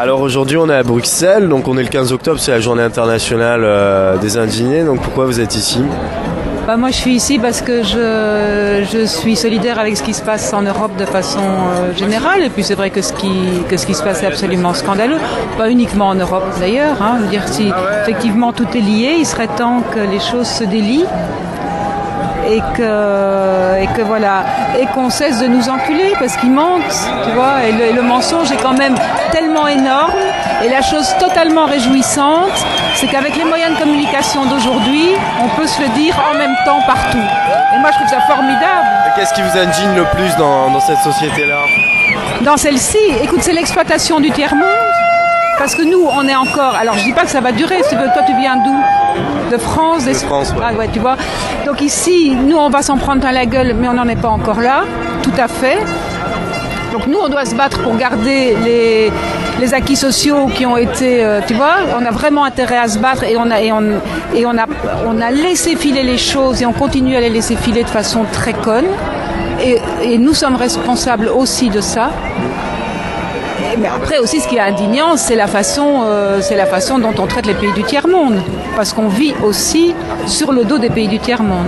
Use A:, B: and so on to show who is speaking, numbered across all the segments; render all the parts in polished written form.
A: Alors aujourd'hui on est à Bruxelles, donc on est le 15 octobre, c'est la journée internationale des indigés, donc pourquoi vous êtes ici ?
B: Moi je suis ici parce que je suis solidaire avec ce qui se passe en Europe de façon générale, et puis c'est vrai que ce qui se passe est absolument scandaleux, pas uniquement en Europe d'ailleurs, Je veux dire, si effectivement tout est lié, il serait temps que les choses se délient. Et que voilà, et qu'on cesse de nous enculer parce qu'ils mentent, tu vois, et le mensonge est quand même tellement énorme. Et la chose totalement réjouissante, c'est qu'avec les moyens de communication d'aujourd'hui, on peut se le dire en même temps partout. Et moi je trouve ça formidable.
A: Et qu'est-ce qui vous indigne le plus dans cette société-là ?
B: Dans celle-ci, écoute, c'est l'exploitation du tiers-monde. Parce que nous, on est encore... Alors, je dis pas que ça va durer. Toi, tu viens d'où ? De France,
A: De France, ouais.
B: Ah, ouais, tu vois. Donc ici, nous, on va s'en prendre plein la gueule, mais on n'en est pas encore là. Tout à fait. Donc nous, on doit se battre pour garder les acquis sociaux qui ont été... tu vois, on a vraiment intérêt à se battre et on a laissé filer les choses et on continue à les laisser filer de façon très conne. Et nous sommes responsables aussi de ça. Mais après aussi, ce qui est indignant, c'est la façon dont on traite les pays du tiers-monde. Parce qu'on vit aussi sur le dos des pays du tiers-monde.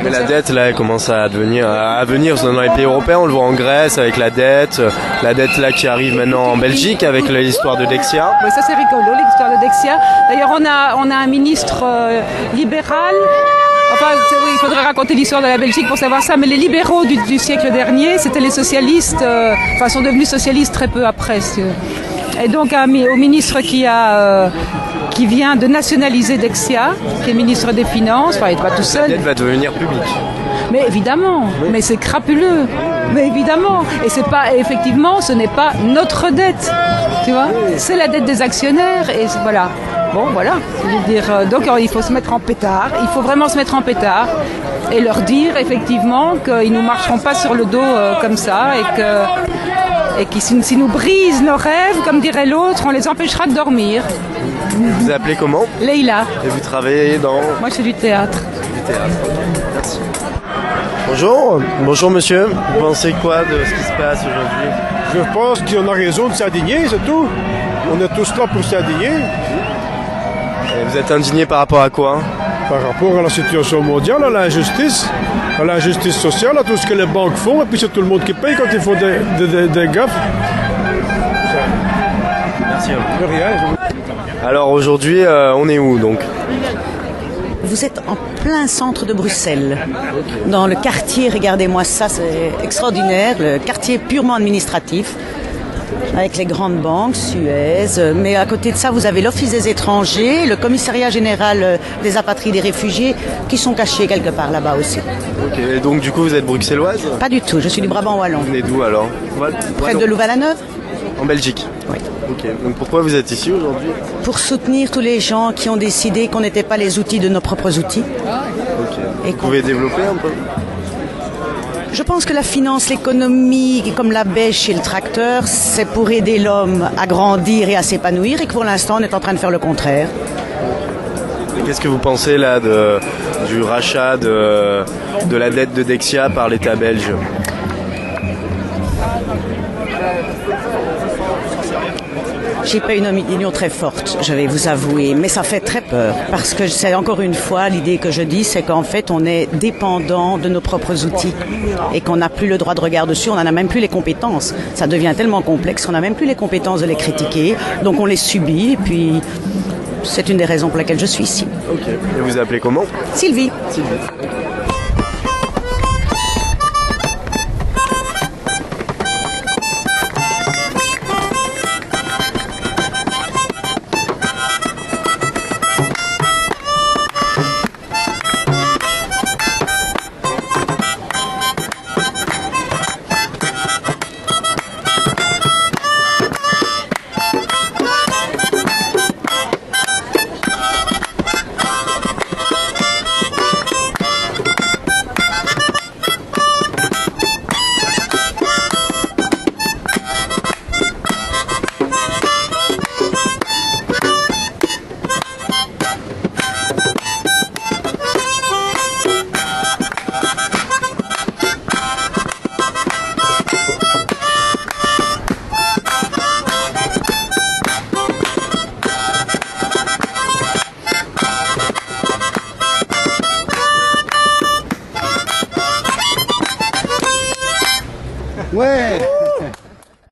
A: Mais la dette, là, elle commence à venir dans les pays européens. On le voit en Grèce avec la dette là qui arrive maintenant en Belgique avec l'histoire de Dexia.
B: Oui, ça c'est rigolo, l'histoire de Dexia. D'ailleurs, on a un ministre libéral. Enfin, oui, il faudrait raconter l'histoire de la Belgique pour savoir ça, mais les libéraux du siècle dernier, c'était les socialistes, sont devenus socialistes très peu après. Et donc, au ministre qui vient de nationaliser Dexia, qui est ministre des Finances, il n'est pas tout seul.
A: La dette va devenir publique.
B: Mais évidemment, oui. Mais c'est crapuleux. Mais évidemment, effectivement, ce n'est pas notre dette, tu vois. C'est la dette des actionnaires et voilà. Bon, voilà. Je veux dire, donc il faut se mettre en pétard. Il faut vraiment se mettre en pétard et leur dire effectivement qu'ils ne marcheront pas sur le dos comme ça et que si nous brisent nos rêves, comme dirait l'autre, on les empêchera de dormir.
A: Vous vous appelez comment ?
B: Leïla.
A: Et vous travaillez dans ?
B: Moi, je fais du théâtre.
A: Du théâtre. Merci. Bonjour monsieur. Vous pensez quoi de ce qui se passe aujourd'hui ?
C: Je pense qu'on a raison de s'indigner, c'est tout. On est tous là pour s'indigner.
A: Et vous êtes indigné par rapport à quoi ?
C: Par rapport à la situation mondiale, à l'injustice sociale, à tout ce que les banques font, et puis c'est tout le monde qui paye quand ils font des gaffes.
A: Merci à vous.
C: De rien.
A: Alors aujourd'hui, on est où donc ?
D: Vous êtes en plein centre de Bruxelles, dans le quartier, regardez-moi ça, c'est extraordinaire, le quartier purement administratif, avec les grandes banques, Suez, mais à côté de ça, vous avez l'Office des étrangers, le Commissariat général des apatrides et réfugiés, qui sont cachés quelque part là-bas aussi.
A: Ok, et donc du coup, vous êtes bruxelloise ?
D: Pas du tout, je suis du Brabant wallon.
A: Vous venez d'où alors ?
D: Près de Louvain-la-Neuve.
A: En Belgique ?
D: Oui.
A: Ok, donc pourquoi vous êtes ici aujourd'hui ?
D: Pour soutenir tous les gens qui ont décidé qu'on n'était pas les outils de nos propres outils.
A: Ok. Vous pouvez développer un peu ?
D: Je pense que la finance, l'économie, comme la bêche et le tracteur, c'est pour aider l'homme à grandir et à s'épanouir, et que pour l'instant, on est en train de faire le contraire.
A: Et qu'est-ce que vous pensez là du rachat de la dette de Dexia par l'État belge ?
D: J'ai pas une opinion très forte, je vais vous avouer, mais ça fait très peur, parce que c'est encore une fois l'idée que je dis, c'est qu'en fait on est dépendant de nos propres outils et qu'on n'a plus le droit de regard dessus, on n'en a même plus les compétences. Ça devient tellement complexe qu'on n'a même plus les compétences de les critiquer, donc on les subit et puis c'est une des raisons pour lesquelles je suis ici.
A: Ok. Et vous appelez comment ?
D: Sylvie.
A: Sylvie.
E: Ouais.